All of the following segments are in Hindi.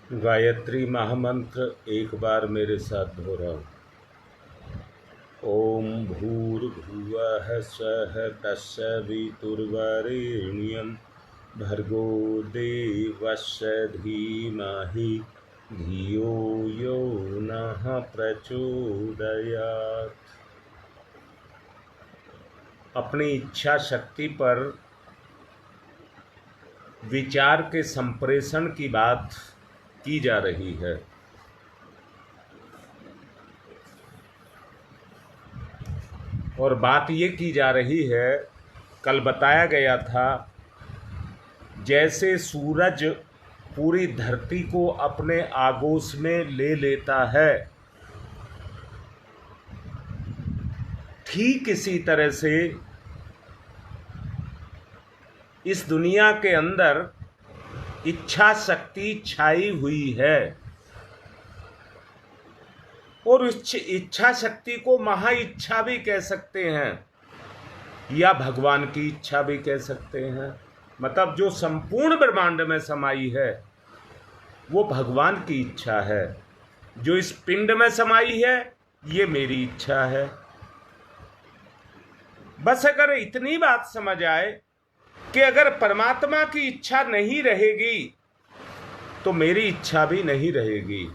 गायत्री महामंत्र एक बार मेरे साथ दोहराओ। ओम भूर्भुवः स्वः तत्सवितुर्वरेण्यं भर्गो देवस्य धीमहि धियो यो नः प्रचोदयात्। अपनी इच्छा शक्ति पर विचार के संप्रेषण की बात की जा रही है। और बात ये की जा रही है, कल बताया गया था, जैसे सूरज पूरी धरती को अपने आगोश में ले लेता है, ठीक इसी तरह से इस दुनिया के अंदर इच्छा शक्ति छाई हुई है। और उस इच्छा शक्ति को महा इच्छा भी कह सकते हैं या भगवान की इच्छा भी कह सकते हैं। मतलब जो संपूर्ण ब्रह्मांड में समाई है वो भगवान की इच्छा है। जो इस पिंड में समाई है ये मेरी इच्छा है। बस अगर इतनी बात समझ आए कि अगर परमात्मा की इच्छा नहीं रहेगी तो मेरी इच्छा भी नहीं रहेगी।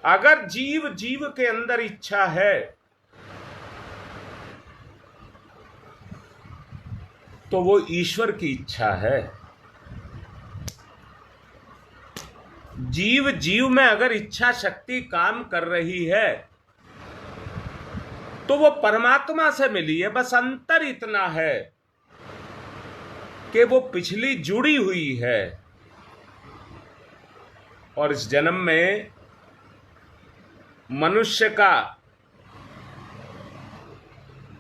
अगर जीव जीव के अंदर इच्छा है तो वो ईश्वर की इच्छा है। जीव जीव में अगर इच्छा शक्ति काम कर रही है तो वो परमात्मा से मिली है। बस अंतर इतना है कि वो पिछली जुड़ी हुई है और इस जन्म में मनुष्य का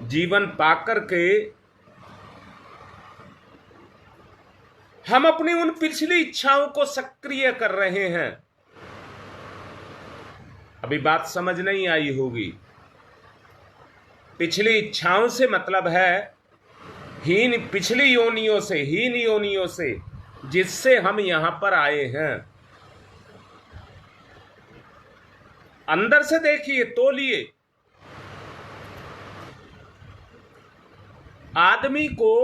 जीवन पाकर के हम अपनी उन पिछली इच्छाओं को सक्रिय कर रहे हैं। अभी बात समझ नहीं आई होगी। पिछली इच्छाओं से मतलब है पिछली योनियों से, हीन योनियों से, जिससे हम यहां पर आए हैं। अंदर से देखिए, तोलिए, आदमी को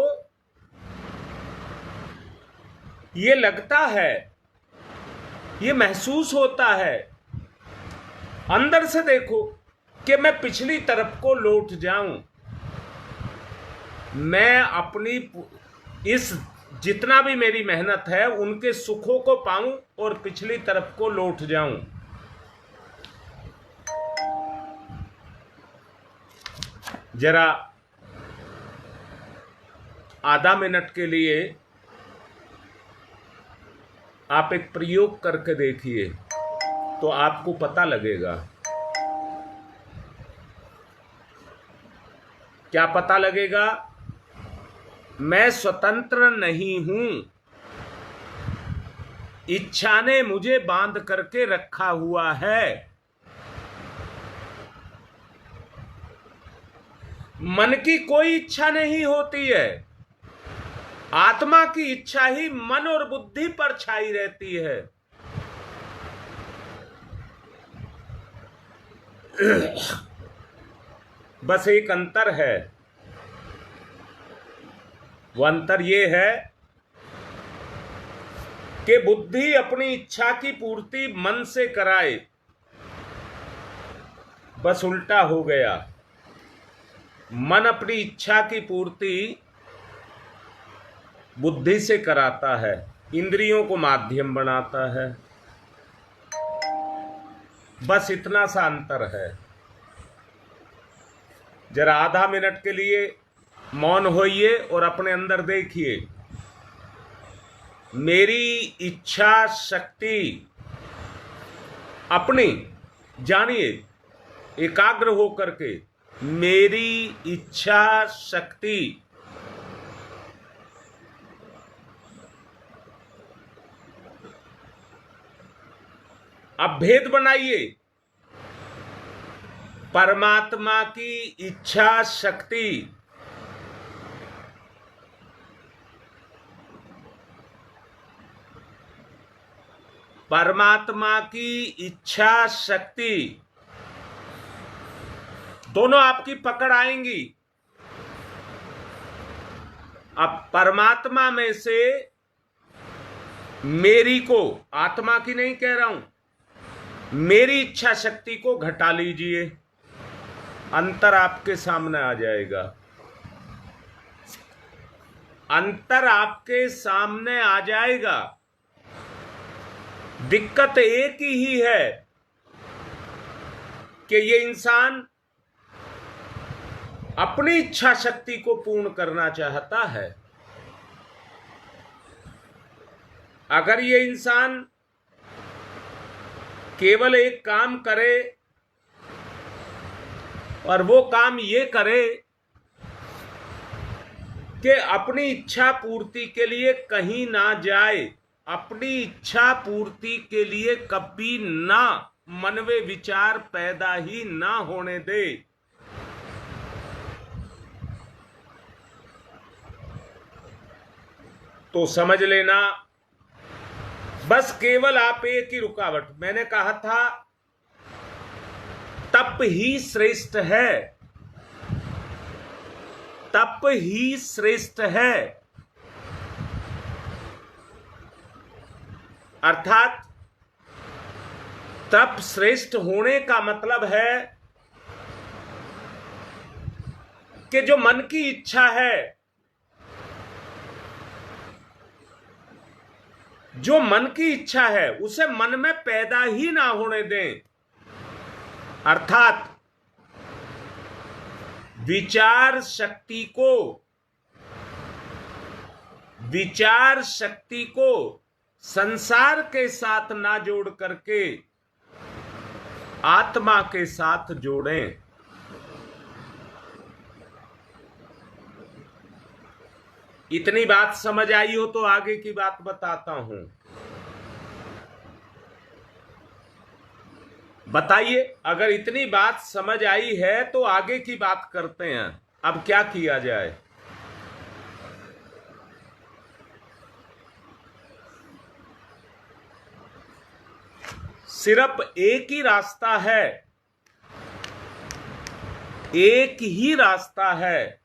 ये लगता है, ये महसूस होता है, अंदर से देखो कि मैं पिछली तरफ को लौट जाऊं। मैं अपनी इस जितना भी मेरी मेहनत है उनके सुखों को पाऊं और पिछली तरफ को लौट जाऊं। जरा आधा मिनट के लिए आप एक प्रयोग करके देखिए तो आपको पता लगेगा। क्या पता लगेगा? मैं स्वतंत्र नहीं हूं, इच्छा ने मुझे बांध करके रखा हुआ है। मन की कोई इच्छा नहीं होती है, आत्मा की इच्छा ही मन और बुद्धि पर छाई रहती है। बस एक अंतर है, वो अंतर ये है कि बुद्धि अपनी इच्छा की पूर्ति मन से कराए। बस उल्टा हो गया। मन अपनी इच्छा की पूर्ति बुद्धि से कराता है, इंद्रियों को माध्यम बनाता है। बस इतना सा अंतर है। जरा आधा मिनट के लिए मौन होइए और अपने अंदर देखिए। मेरी इच्छा शक्ति अपनी जानिए, एकाग्र होकर के। मेरी इच्छा शक्ति अब भेद बनाइए। परमात्मा की इच्छा शक्ति परमात्मा की इच्छा शक्ति दोनों आपकी पकड़ आएंगी। अब परमात्मा में से मेरी को, आत्मा की नहीं कह रहा हूं, मेरी इच्छा शक्ति को घटा लीजिए, अंतर आपके सामने आ जाएगा। अंतर आपके सामने आ जाएगा। दिक्कत एक ही है कि ये इंसान अपनी इच्छा शक्ति को पूर्ण करना चाहता है। अगर ये इंसान केवल एक काम करे और वो काम ये करे कि अपनी इच्छा पूर्ति के लिए कहीं ना जाए, अपनी इच्छा पूर्ति के लिए कभी ना मन में विचार पैदा ही ना होने दे, तो समझ लेना बस केवल आप एक ही रुकावट, मैंने कहा था तप ही श्रेष्ठ है, तप ही श्रेष्ठ है। अर्थात तप श्रेष्ठ होने का मतलब है कि जो मन की इच्छा है, जो मन की इच्छा है उसे मन में पैदा ही ना होने दें। अर्थात विचार शक्ति को संसार के साथ ना जोड़ करके आत्मा के साथ जोड़ें। इतनी बात समझ आई हो तो आगे की बात बताता हूं। बताइए, अगर इतनी बात समझ आई है तो आगे की बात करते हैं। अब क्या किया जाए? सिर्फ एक ही रास्ता है, एक ही रास्ता है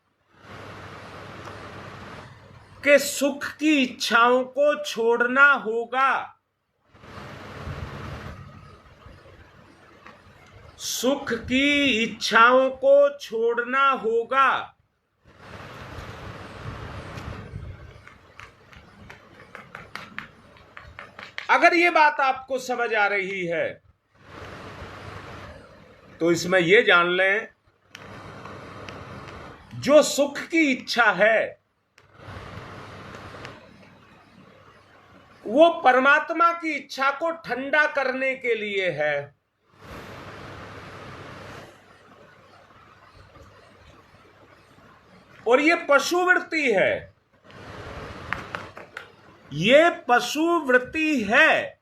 कि सुख की इच्छाओं को छोड़ना होगा। सुख की इच्छाओं को छोड़ना होगा। अगर ये बात आपको समझ आ रही है तो इसमें यह जान लें, जो सुख की इच्छा है वो परमात्मा की इच्छा को ठंडा करने के लिए है। और ये पशुवृत्ति है, ये पशुवृत्ति है।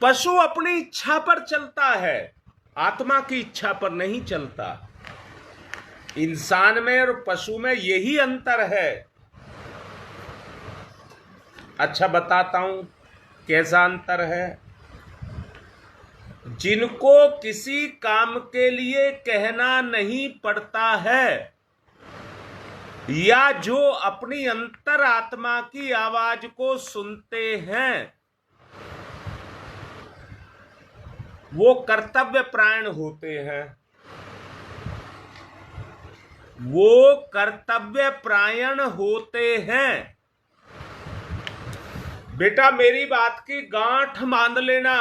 पशु अपनी इच्छा पर चलता है, आत्मा की इच्छा पर नहीं चलता। इंसान में और पशु में यही अंतर है। अच्छा, बताता हूं कैसा अंतर है। जिनको किसी काम के लिए कहना नहीं पड़ता है, या जो अपनी अंतरात्मा की आवाज को सुनते हैं, वो कर्तव्य परायण होते हैं। वो कर्तव्य परायण होते हैं। बेटा, मेरी बात की गांठ बांध लेना।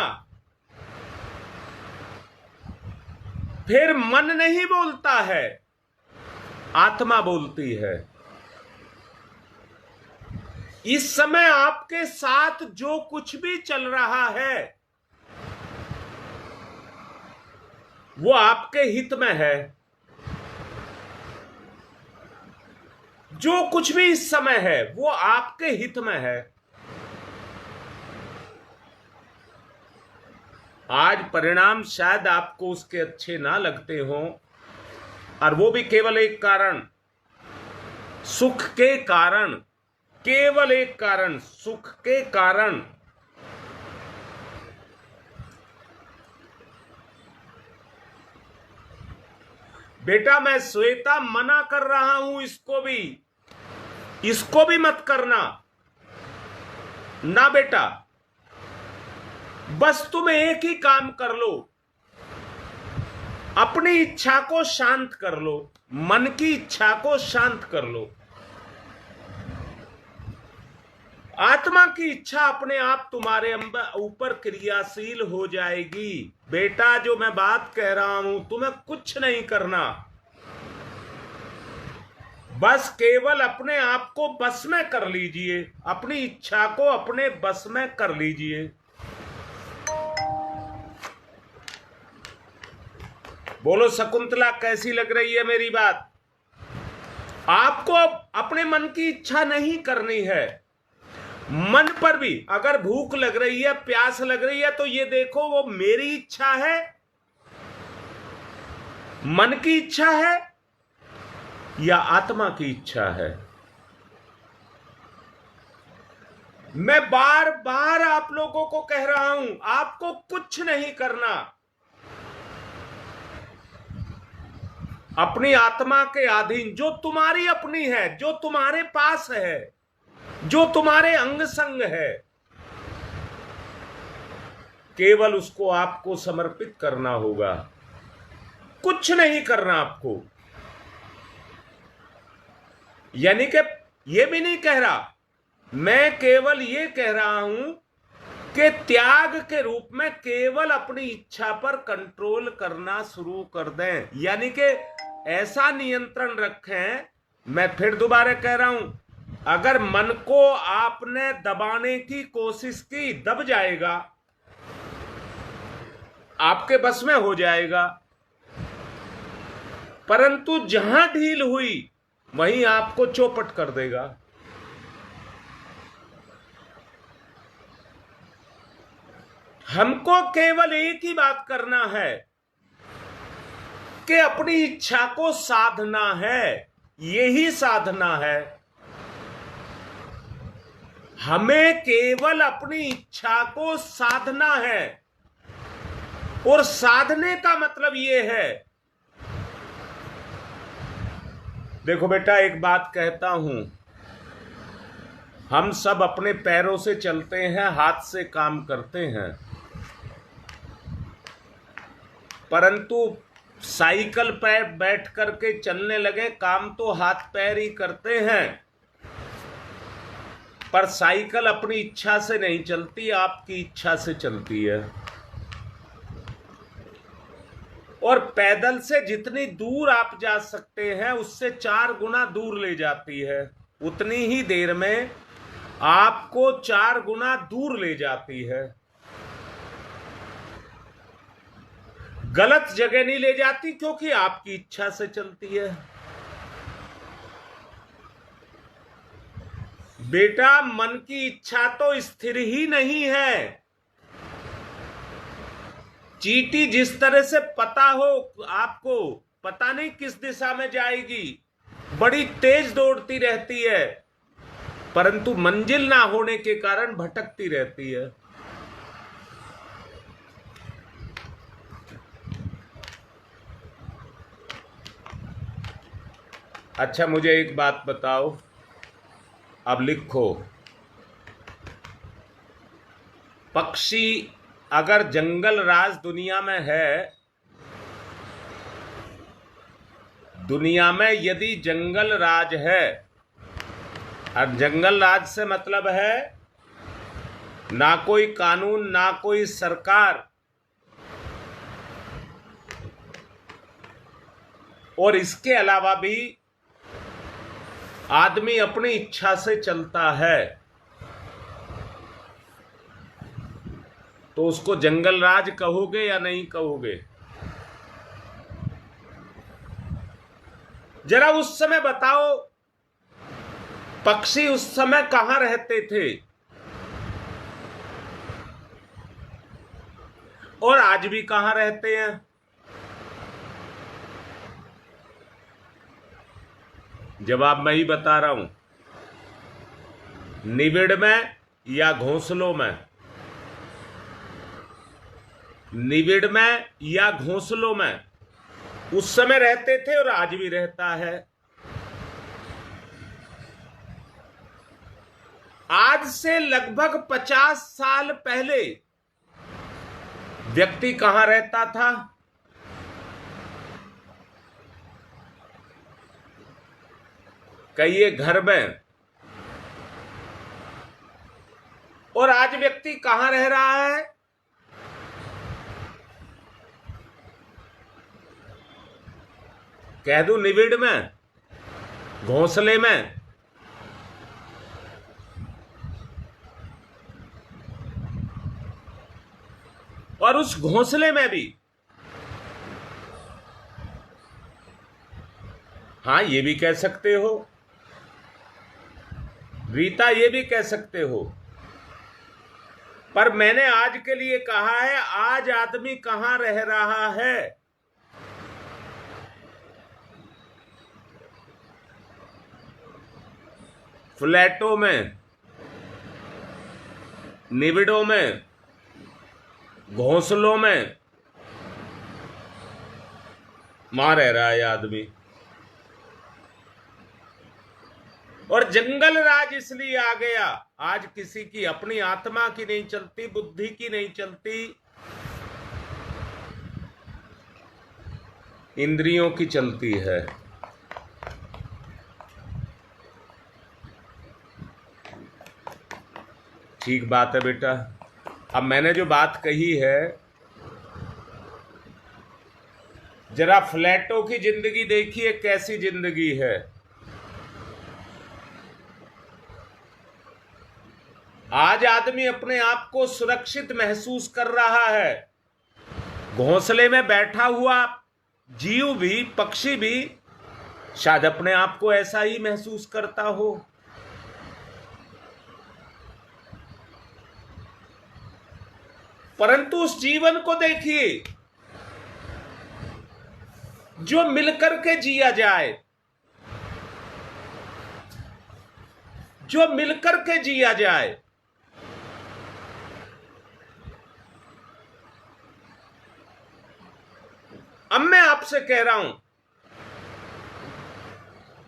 फिर मन नहीं बोलता है, आत्मा बोलती है। इस समय आपके साथ जो कुछ भी चल रहा है वो आपके हित में है। जो कुछ भी इस समय है वो आपके हित में है। आज परिणाम शायद आपको उसके अच्छे ना लगते हों, और वो भी केवल एक कारण, सुख के कारण। केवल एक कारण, सुख के कारण। बेटा मैं श्वेता मना कर रहा हूं, इसको भी मत करना ना बेटा। बस तुम एक ही काम कर लो, अपनी इच्छा को शांत कर लो, मन की इच्छा को शांत कर लो। आत्मा की इच्छा अपने आप तुम्हारे ऊपर क्रियाशील हो जाएगी। बेटा जो मैं बात कह रहा हूं, तुम्हें कुछ नहीं करना, बस केवल अपने आप को बस में कर लीजिए, अपनी इच्छा को अपने बस में कर लीजिए। बोलो शकुंतला, कैसी लग रही है मेरी बात? आपको अपने मन की इच्छा नहीं करनी है। मन पर भी अगर भूख लग रही है, प्यास लग रही है, तो ये देखो वो मेरी इच्छा है, मन की इच्छा है या आत्मा की इच्छा है। मैं बार बार आप लोगों को कह रहा हूं, आपको कुछ नहीं करना, अपनी आत्मा के अधीन, जो तुम्हारी अपनी है, जो तुम्हारे पास है, जो तुम्हारे अंग संग है, केवल उसको आपको समर्पित करना होगा, कुछ नहीं करना आपको। यानी कि यह भी नहीं कह रहा, मैं केवल ये कह रहा हूं कि त्याग के रूप में केवल अपनी इच्छा पर कंट्रोल करना शुरू कर दें। यानी कि ऐसा नियंत्रण रखें। मैं फिर दोबारा कह रहा हूं, अगर मन को आपने दबाने की कोशिश की, दब जाएगा, आपके बस में हो जाएगा। परंतु जहां ढील हुई वहीं आपको चौपट कर देगा। हमको केवल एक ही बात करना है कि अपनी इच्छा को साधना है, यही साधना है। हमें केवल अपनी इच्छा को साधना है, और साधने का मतलब यह है, देखो बेटा एक बात कहता हूं, हम सब अपने पैरों से चलते हैं, हाथ से काम करते हैं, परंतु साइकिल पर बैठ करके चलने लगे, काम तो हाथ पैर ही करते हैं, पर साइकिल अपनी इच्छा से नहीं चलती, आपकी इच्छा से चलती है। और पैदल से जितनी दूर आप जा सकते हैं, उससे 4 गुना दूर ले जाती है। उतनी ही देर में आपको 4 गुना दूर ले जाती है। गलत जगह नहीं ले जाती, क्योंकि आपकी इच्छा से चलती है। बेटा मन की इच्छा तो स्थिर ही नहीं है। चींटी जिस तरह से पता हो, आपको पता नहीं किस दिशा में जाएगी, बड़ी तेज दौड़ती रहती है, परंतु मंजिल ना होने के कारण भटकती रहती है। अच्छा मुझे एक बात बताओ, अब लिखो, पक्षी अगर जंगल राज दुनिया में है, दुनिया में यदि जंगल राज है, और जंगल राज से मतलब है ना कोई कानून, ना कोई सरकार, और इसके अलावा भी आदमी अपनी इच्छा से चलता है, तो उसको जंगल राज कहोगे या नहीं कहोगे? जरा उस समय बताओ, पक्षी उस समय कहां रहते थे और आज भी कहां रहते हैं? जवाब मैं ही बता रहा हूं। निबिड़ में या घोंसलों में? निबिड़ में या घोंसलों में? उस समय रहते थे और आज भी रहता है। आज से लगभग 50 साल पहले व्यक्ति कहां रहता था? कहिए घर में। और आज व्यक्ति कहां रह रहा है? कह दूं निबिड़ में, घोंसले में? और उस घोंसले में भी, हाँ ये भी कह सकते हो रीता, ये भी कह सकते हो, पर मैंने आज के लिए कहा है आज आदमी कहां रह रहा है? फ्लैटों में, निबिड़ों में, घोंसलों में, वहां रह रहा है आदमी। और जंगल राज इसलिए आ गया, आज किसी की अपनी आत्मा की नहीं चलती, बुद्धि की नहीं चलती, इंद्रियों की चलती है। ठीक बात है बेटा। अब मैंने जो बात कही है, जरा फ्लैटों की जिंदगी देखिए कैसी जिंदगी है। आज आदमी अपने आप को सुरक्षित महसूस कर रहा है। घोंसले में बैठा हुआ जीव भी, पक्षी भी शायद अपने आप को ऐसा ही महसूस करता हो। परंतु उस जीवन को देखिए जो मिलकर के जिया जाए, जो मिलकर के जिया जाए। अब मैं आपसे कह रहा हूं,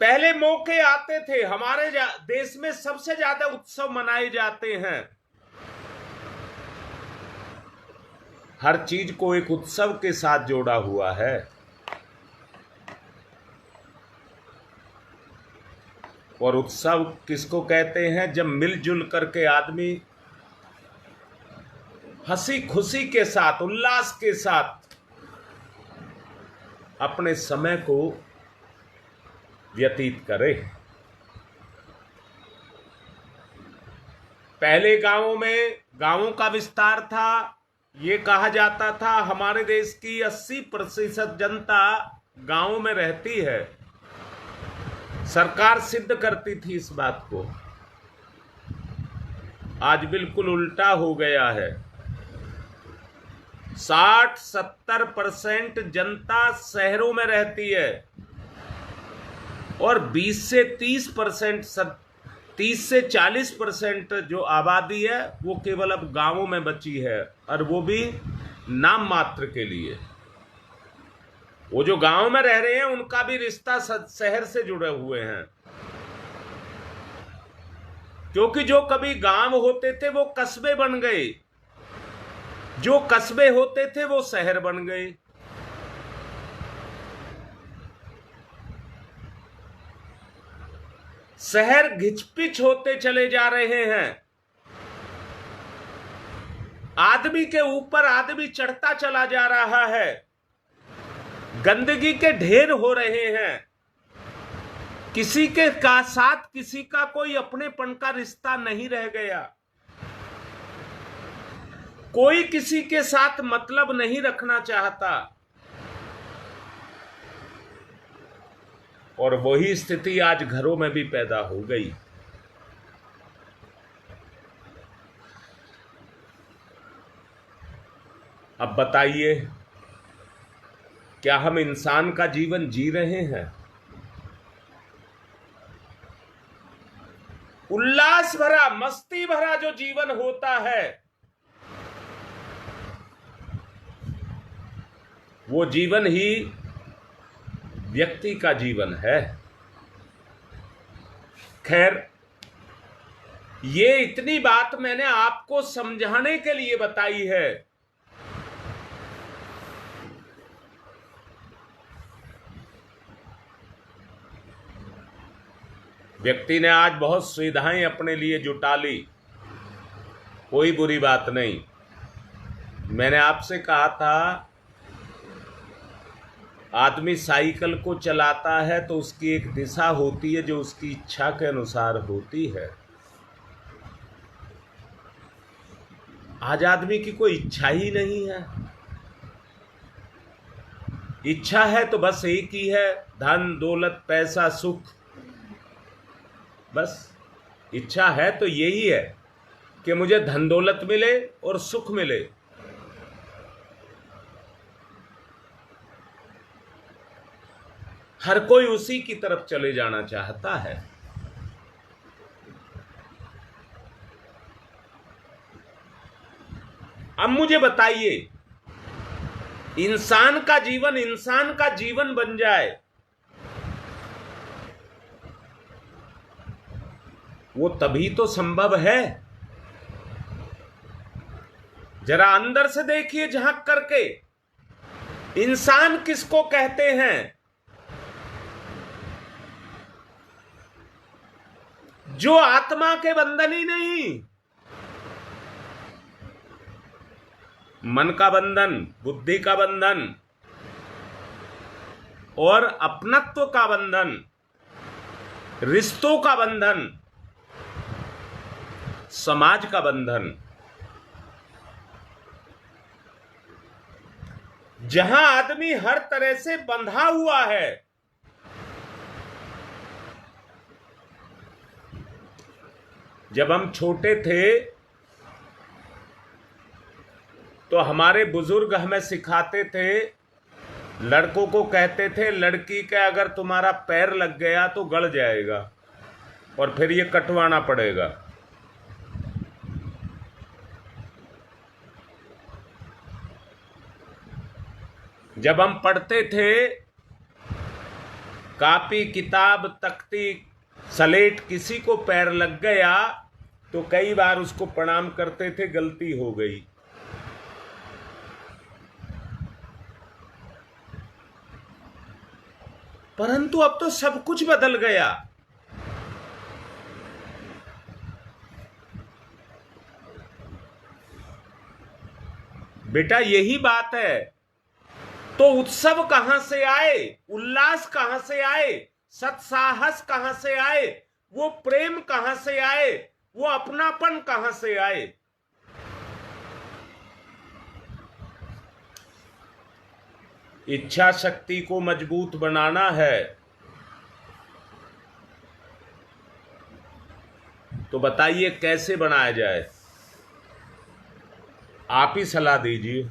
पहले मौके आते थे, हमारे देश में सबसे ज्यादा उत्सव मनाए जाते हैं। हर चीज को एक उत्सव के साथ जोड़ा हुआ है। और उत्सव किसको कहते हैं? जब मिलजुल करके आदमी हंसी खुशी के साथ, उल्लास के साथ अपने समय को व्यतीत करे। पहले गांवों का विस्तार था। ये कहा जाता था हमारे देश की 80% जनता गांवों में रहती है। सरकार सिद्ध करती थी इस बात को। आज बिल्कुल उल्टा हो गया है। 60-70% जनता शहरों में रहती है और 20 से 30 से 40% जो आबादी है वो केवल अब गांवों में बची है, और वो भी नाम मात्र के लिए। वो जो गांव में रह रहे हैं उनका भी रिश्ता शहर से जुड़े हुए हैं, क्योंकि जो कभी गांव होते थे वो कस्बे बन गए, जो कस्बे होते थे वो शहर बन गए। शहर घिचपिच होते चले जा रहे हैं। आदमी के ऊपर आदमी चढ़ता चला जा रहा है। गंदगी के ढेर हो रहे हैं। किसी के साथ किसी का कोई अपनेपन का रिश्ता नहीं रह गया। कोई किसी के साथ मतलब नहीं रखना चाहता। और वही स्थिति आज घरों में भी पैदा हो गई। अब बताइए, क्या हम इंसान का जीवन जी रहे हैं? उल्लास भरा मस्ती भरा जो जीवन होता है वो जीवन ही व्यक्ति का जीवन है। खैर, ये इतनी बात मैंने आपको समझाने के लिए बताई है। व्यक्ति ने आज बहुत सुविधाएं अपने लिए जुटा ली, कोई बुरी बात नहीं। मैंने आपसे कहा था आदमी साइकिल को चलाता है तो उसकी एक दिशा होती है जो उसकी इच्छा के अनुसार होती है। आज आदमी की कोई इच्छा ही नहीं है। इच्छा है तो बस एक ही है, धन दौलत पैसा सुख। बस इच्छा है तो यही है कि मुझे धन दौलत मिले और सुख मिले। हर कोई उसी की तरफ चले जाना चाहता है। अब मुझे बताइए, इंसान का जीवन बन जाए वो तभी तो संभव है। जरा अंदर से देखिए झांक करके, इंसान किसको कहते हैं? जो आत्मा के बंधन ही नहीं, मन का बंधन, बुद्धि का बंधन और अपनत्व का बंधन, रिश्तों का बंधन, समाज का बंधन, जहां आदमी हर तरह से बंधा हुआ है। जब हम छोटे थे तो हमारे बुजुर्ग हमें सिखाते थे, लड़कों को कहते थे लड़की का अगर तुम्हारा पैर लग गया तो गड़ जाएगा और फिर ये कटवाना पड़ेगा। जब हम पढ़ते थे, कापी किताब तख्ती सलेट किसी को पैर लग गया तो कई बार उसको प्रणाम करते थे, गलती हो गई। परंतु अब तो सब कुछ बदल गया। बेटा यही बात है। तो उत्सव कहां से आए, उल्लास कहां से आए, सत्साहस कहां से आए, वो प्रेम कहां से आए, वो अपनापन कहां से आए? इच्छा शक्ति को मजबूत बनाना है तो बताइए कैसे बनाया जाए? आप ही सलाह दीजिए।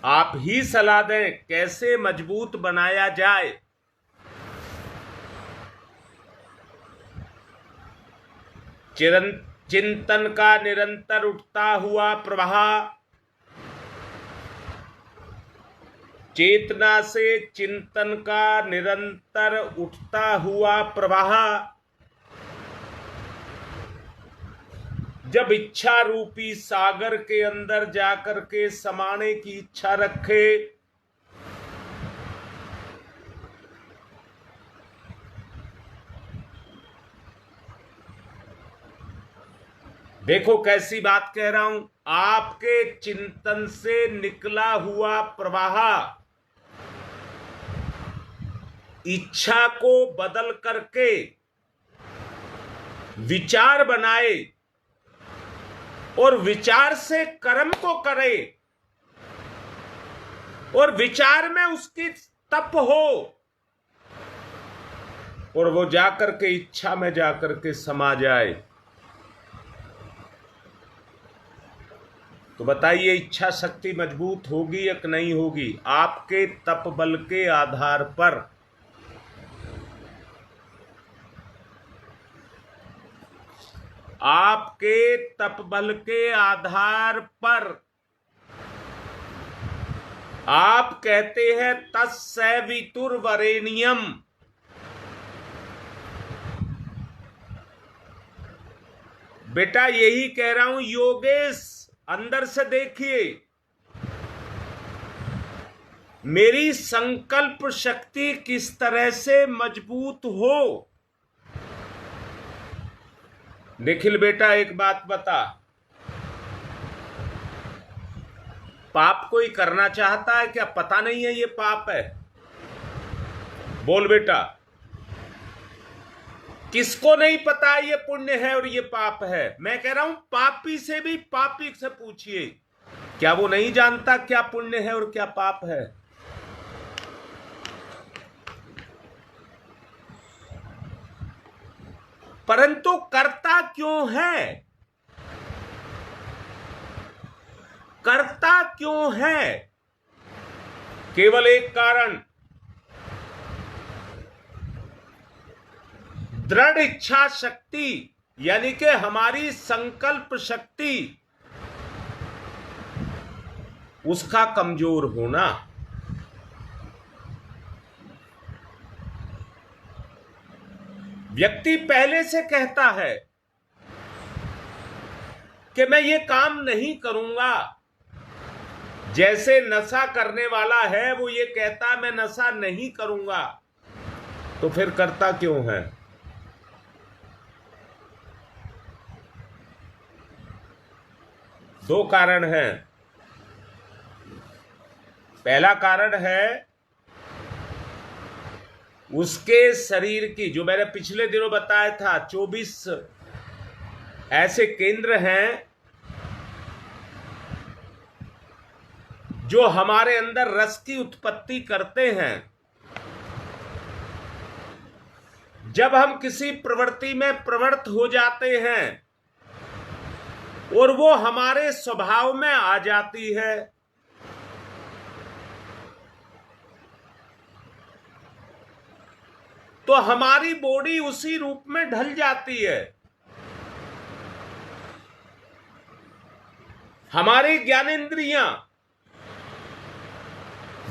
आप ही सलाह दें कैसे मजबूत बनाया जाए। चिंतन का निरंतर उठता हुआ प्रवाह, चेतना से चिंतन का निरंतर उठता हुआ प्रवाह जब इच्छा रूपी सागर के अंदर जाकर के समाने की इच्छा रखे, देखो कैसी बात कह रहा हूं, आपके चिंतन से निकला हुआ प्रवाह इच्छा को बदल करके विचार बनाए और विचार से कर्म को करे और विचार में उसकी तप हो और वो जाकर के इच्छा में जाकर के समा जाए। तो बताइए इच्छा शक्ति मजबूत होगी या नहीं होगी? आपके तप बल के आधार पर। आपके तपबल के आधार पर आप कहते हैं तत्सवितुर्वरेण्यम, बेटा यही कह रहा हूं योगेश, अंदर से देखिए, मेरी संकल्प शक्ति किस तरह से मजबूत हो। निखिल बेटा एक बात बता, पाप कोई करना चाहता है क्या? पता नहीं है ये पाप है? बोल बेटा, किसको नहीं पता ये पुण्य है और ये पाप है? मैं कह रहा हूं पापी से भी पापी से पूछिए, क्या वो नहीं जानता क्या पुण्य है और क्या पाप है? परंतु करता क्यों है? करता क्यों है? केवल एक कारण, दृढ़ इच्छा शक्ति, यानी कि हमारी संकल्प शक्ति उसका कमजोर होना। व्यक्ति पहले से कहता है कि मैं ये काम नहीं करूंगा, जैसे नशा करने वाला है वो ये कहता मैं नशा नहीं करूंगा, तो फिर करता क्यों है? दो कारण हैं। पहला कारण है उसके शरीर की, जो मैंने पिछले दिनों बताया था, 24 ऐसे केंद्र हैं जो हमारे अंदर रस की उत्पत्ति करते हैं। जब हम किसी प्रवृत्ति में प्रवृत्त हो जाते हैं और वो हमारे स्वभाव में आ जाती है, तो हमारी बॉडी उसी रूप में ढल जाती है। हमारी ज्ञानेंद्रियां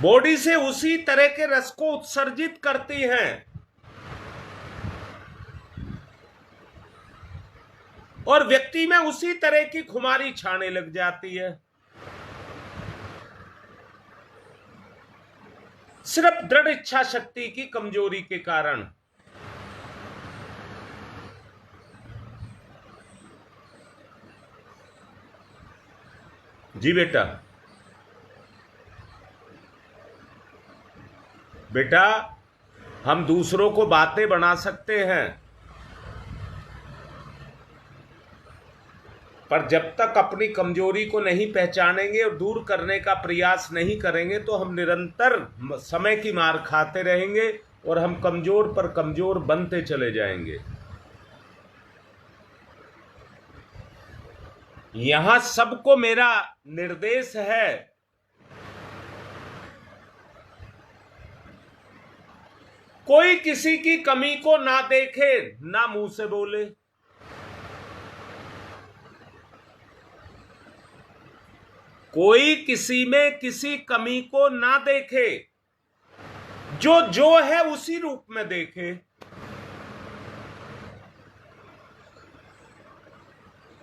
बॉडी से उसी तरह के रस को उत्सर्जित करती हैं और व्यक्ति में उसी तरह की खुमारी छाने लग जाती है, सिर्फ दृढ़ इच्छा शक्ति की कमजोरी के कारण। जी बेटा, बेटा हम दूसरों को बातें बना सकते हैं, पर जब तक अपनी कमजोरी को नहीं पहचानेंगे और दूर करने का प्रयास नहीं करेंगे तो हम निरंतर समय की मार खाते रहेंगे और हम कमजोर पर कमजोर बनते चले जाएंगे। यहां सबको मेरा निर्देश है, कोई किसी की कमी को ना देखे, ना मुंह से बोले। कोई किसी में किसी कमी को ना देखे, जो जो है उसी रूप में देखे।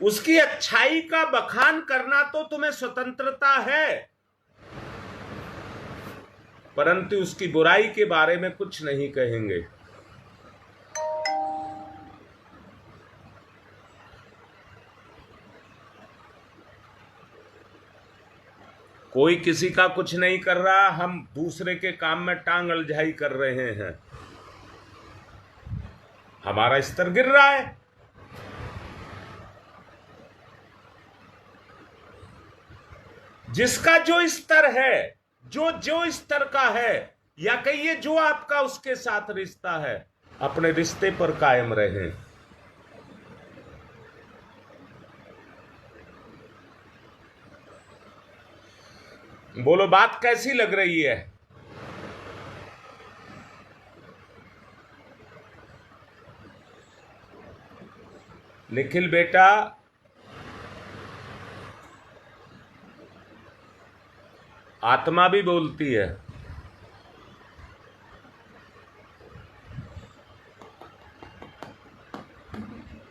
उसकी अच्छाई का बखान करना तो तुम्हें स्वतंत्रता है, परंतु उसकी बुराई के बारे में कुछ नहीं कहेंगे। कोई किसी का कुछ नहीं कर रहा, हम दूसरे के काम में टांग अलझाई कर रहे हैं, हमारा स्तर गिर रहा है। जिसका जो स्तर है, जो जो स्तर का है, या कहिए जो आपका उसके साथ रिश्ता है, अपने रिश्ते पर कायम रहें। बोलो बात कैसी लग रही है? निखिल बेटा, आत्मा भी बोलती है।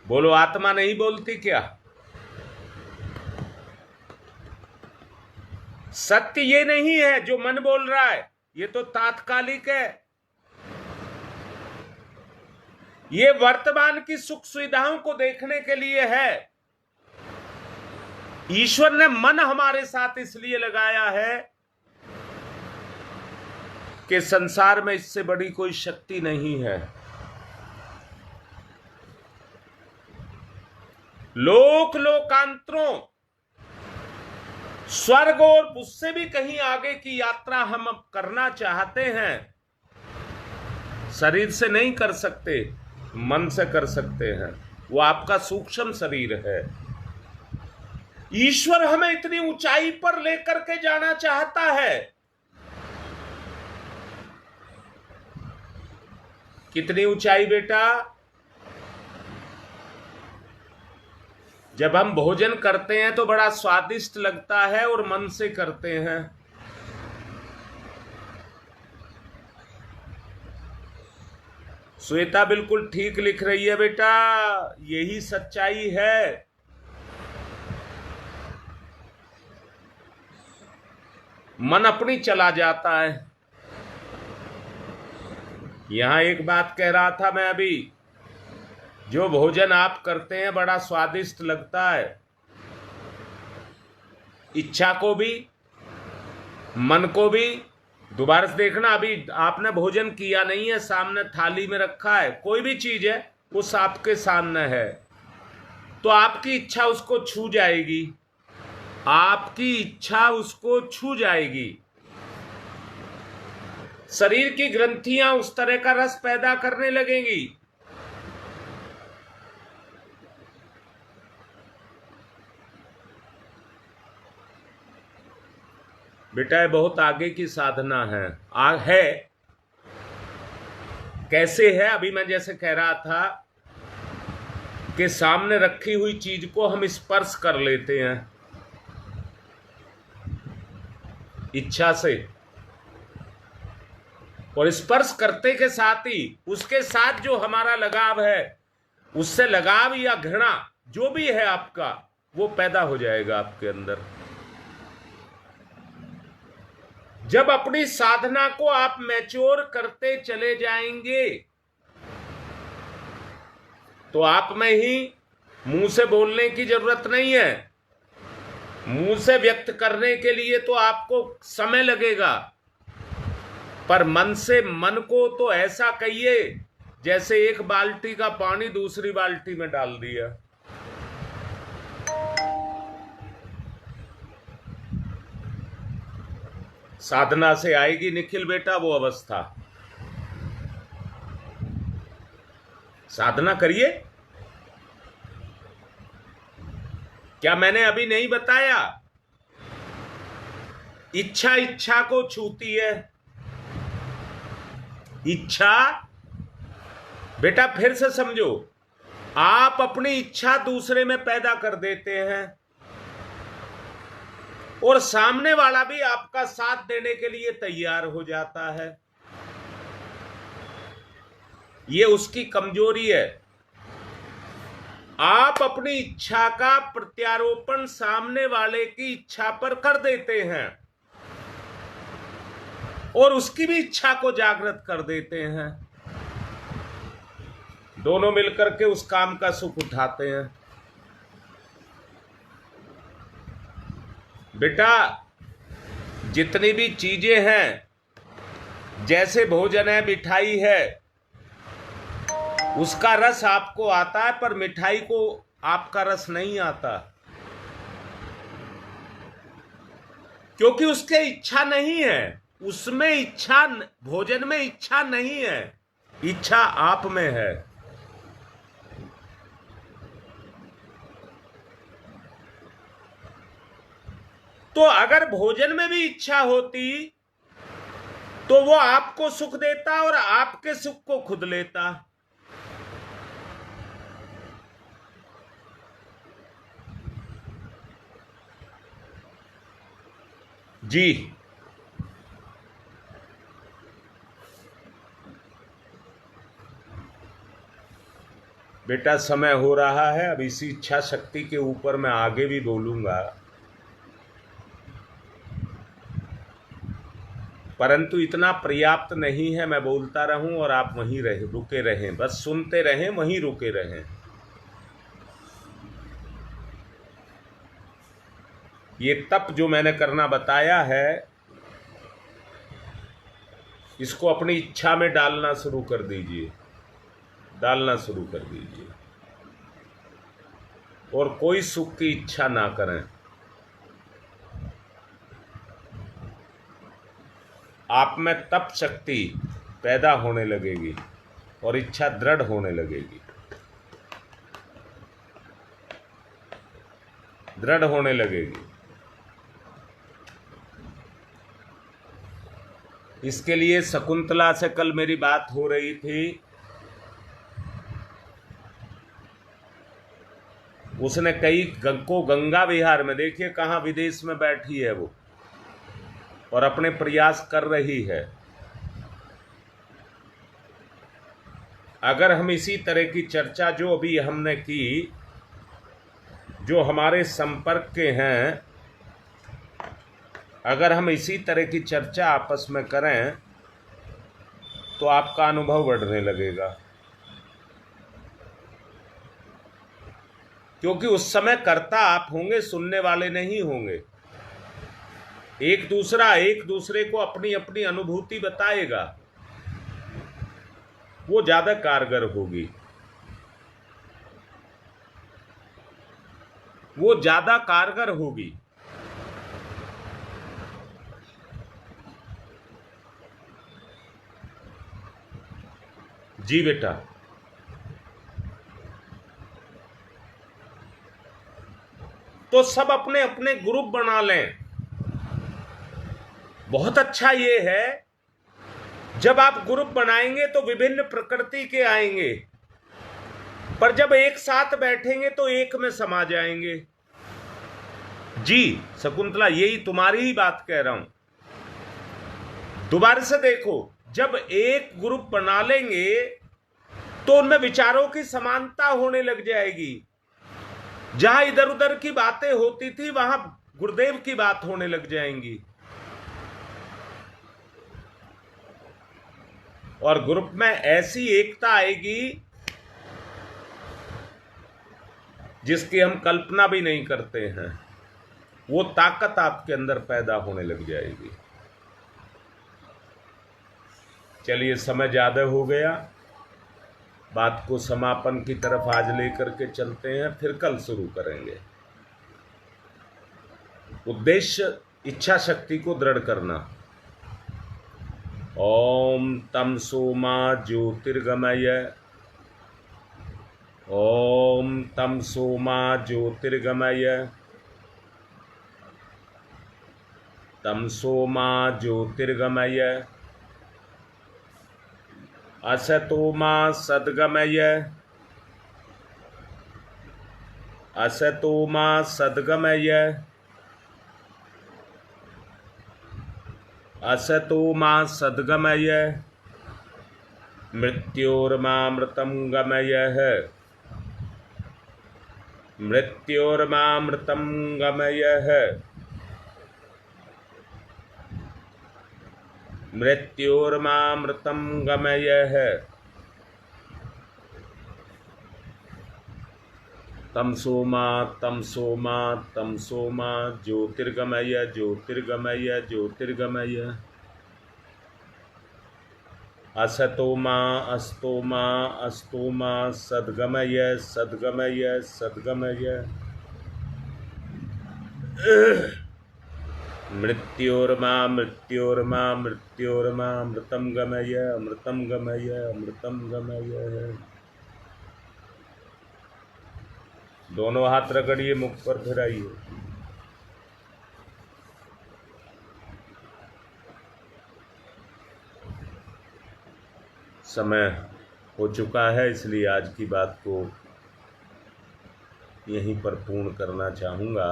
बोलो, आत्मा नहीं बोलती क्या? सत्य ये नहीं है जो मन बोल रहा है, ये तो तात्कालिक है। ये वर्तमान की सुख सुविधाओं को देखने के लिए है। ईश्वर ने मन हमारे साथ इसलिए लगाया है कि संसार में इससे बड़ी कोई शक्ति नहीं है। लोक लोकांतरों, स्वर्ग और उससे भी कहीं आगे की यात्रा हम अब करना चाहते हैं। शरीर से नहीं कर सकते, मन से कर सकते हैं। वो आपका सूक्ष्म शरीर है। ईश्वर हमें इतनी ऊंचाई पर लेकर के जाना चाहता है। कितनी ऊंचाई बेटा? जब हम भोजन करते हैं तो बड़ा स्वादिष्ट लगता है और मन से करते हैं। श्वेता बिल्कुल ठीक लिख रही है बेटा, यही सच्चाई है। मन अपनी चला जाता है। यहां एक बात कह रहा था मैं अभी, जो भोजन आप करते हैं बड़ा स्वादिष्ट लगता है। इच्छा को भी, मन को भी। दोबारा से देखना, अभी आपने भोजन किया नहीं है, सामने थाली में रखा है, कोई भी चीज है उस आपके सामने है, तो आपकी इच्छा उसको छू जाएगी। आपकी इच्छा उसको छू जाएगी। शरीर की ग्रंथियां उस तरह का रस पैदा करने लगेंगी। बेटा ये बहुत आगे की साधना है। कैसे है? अभी मैं जैसे कह रहा था कि सामने रखी हुई चीज को हम स्पर्श कर लेते हैं इच्छा से, और स्पर्श करते के साथ ही उसके साथ जो हमारा लगाव है, उससे लगाव या घृणा जो भी है आपका, वो पैदा हो जाएगा आपके अंदर। जब अपनी साधना को आप मैच्योर करते चले जाएंगे तो आप में ही मुंह से बोलने की जरूरत नहीं है। मुंह से व्यक्त करने के लिए तो आपको समय लगेगा, पर मन से मन को तो ऐसा कहिए जैसे एक बाल्टी का पानी दूसरी बाल्टी में डाल दिया। साधना से आएगी निखिल बेटा वो अवस्था। साधना करिए। क्या मैंने अभी नहीं बताया? इच्छा इच्छा को छूती है। इच्छा बेटा फिर से समझो, आप अपनी इच्छा दूसरे में पैदा कर देते हैं और सामने वाला भी आपका साथ देने के लिए तैयार हो जाता है। ये उसकी कमजोरी है। आप अपनी इच्छा का प्रत्यारोपण सामने वाले की इच्छा पर कर देते हैं और उसकी भी इच्छा को जागृत कर देते हैं। दोनों मिलकर के उस काम का सुख उठाते हैं। बेटा जितनी भी चीजें हैं, जैसे भोजन है, मिठाई है, उसका रस आपको आता है पर मिठाई को आपका रस नहीं आता, क्योंकि उसके इच्छा नहीं है। उसमें इच्छा, भोजन में इच्छा नहीं है, इच्छा आप में है। तो अगर भोजन में भी इच्छा होती तो वो आपको सुख देता और आपके सुख को खुद लेता। जी। बेटा समय हो रहा है, अब इसी इच्छा शक्ति के ऊपर मैं आगे भी बोलूंगा, परंतु इतना पर्याप्त नहीं है मैं बोलता रहूं और आप वहीं रुके रहें, बस सुनते रहें, वहीं रुके रहें। ये तप जो मैंने करना बताया है, इसको अपनी इच्छा में डालना शुरू कर दीजिए, डालना शुरू कर दीजिए, और कोई सुख की इच्छा ना करें। आप में तप शक्ति पैदा होने लगेगी और इच्छा दृढ़ होने लगेगी, दृढ़ होने लगेगी। इसके लिए शकुंतला से कल मेरी बात हो रही थी। उसने कई को गंगा विहार में, देखिए कहाँ विदेश में बैठी है वो, और अपने प्रयास कर रही है। अगर हम इसी तरह की चर्चा जो अभी हमने की, जो हमारे संपर्क के हैं, अगर हम इसी तरह की चर्चा आपस में करें तो आपका अनुभव बढ़ने लगेगा, क्योंकि उस समय कर्ता आप होंगे, सुनने वाले नहीं होंगे। एक दूसरे को अपनी अपनी अनुभूति बताएगा, वो ज्यादा कारगर होगी, वो ज्यादा कारगर होगी। जी बेटा। तो सब अपने अपने ग्रुप बना लें। बहुत अच्छा ये है, जब आप ग्रुप बनाएंगे तो विभिन्न प्रकृति के आएंगे, पर जब एक साथ बैठेंगे तो एक में समा जाएंगे। जी शकुंतला, यही तुम्हारी ही बात कह रहा हूं। दोबारा से देखो, जब एक ग्रुप बना लेंगे तो उनमें विचारों की समानता होने लग जाएगी। जहां इधर उधर की बातें होती थी, वहां गुरुदेव की बात होने लग जाएंगी, और ग्रुप में ऐसी एकता आएगी जिसकी हम कल्पना भी नहीं करते हैं। वो ताकत आपके अंदर पैदा होने लग जाएगी। चलिए, समय ज्यादा हो गया, बात को समापन की तरफ आज लेकर के चलते हैं, फिर कल शुरू करेंगे। उद्देश्य इच्छा शक्ति को दृढ़ करना। ओम तम सोमा ज्योतिर्गमय, ओम तम सोमा ज्योतिर्गमय, तम सोमा ज्योतिर्गमय, असतो मा सद्गमय, असतो मा सद्गमय, असतो मा सद्गमय, मृत्योर्मामृतं गमयः, मृत्योर्मामृतं गमयः, मृत्योर्मामृतं गमयः, तम सोमा तम सोमा तम सोमा ज्योतिर्गमय ज्योतिर्गमय ज्योतिर्गमय, असतोमा अस्तोमा अस्तोमा सद्गमय सद्गमय सद्गमय, मृत्योर्मा मृत्योर्मा मृत्योर्मा अमृतं गमय अमृतं गमय अमृतं गमय। दोनों हाथ रगड़िए, मुख पर फिराइए। समय हो चुका है, इसलिए आज की बात को यहीं पर पूर्ण करना चाहूँगा।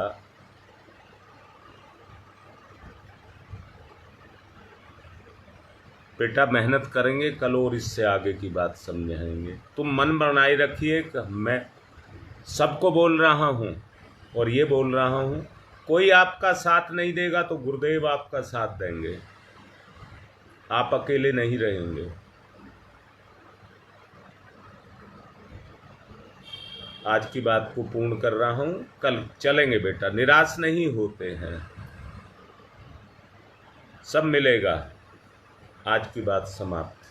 बेटा मेहनत करेंगे, कल और इससे आगे की बात समझाएंगे। तुम मन बनाए रखिए कि मैं सबको बोल रहा हूँ और ये बोल रहा हूँ, कोई आपका साथ नहीं देगा तो गुरुदेव आपका साथ देंगे, आप अकेले नहीं रहेंगे। आज की बात को पूर्ण कर रहा हूँ, कल चलेंगे बेटा, निराश नहीं होते हैं, सब मिलेगा। आज की बात समाप्त।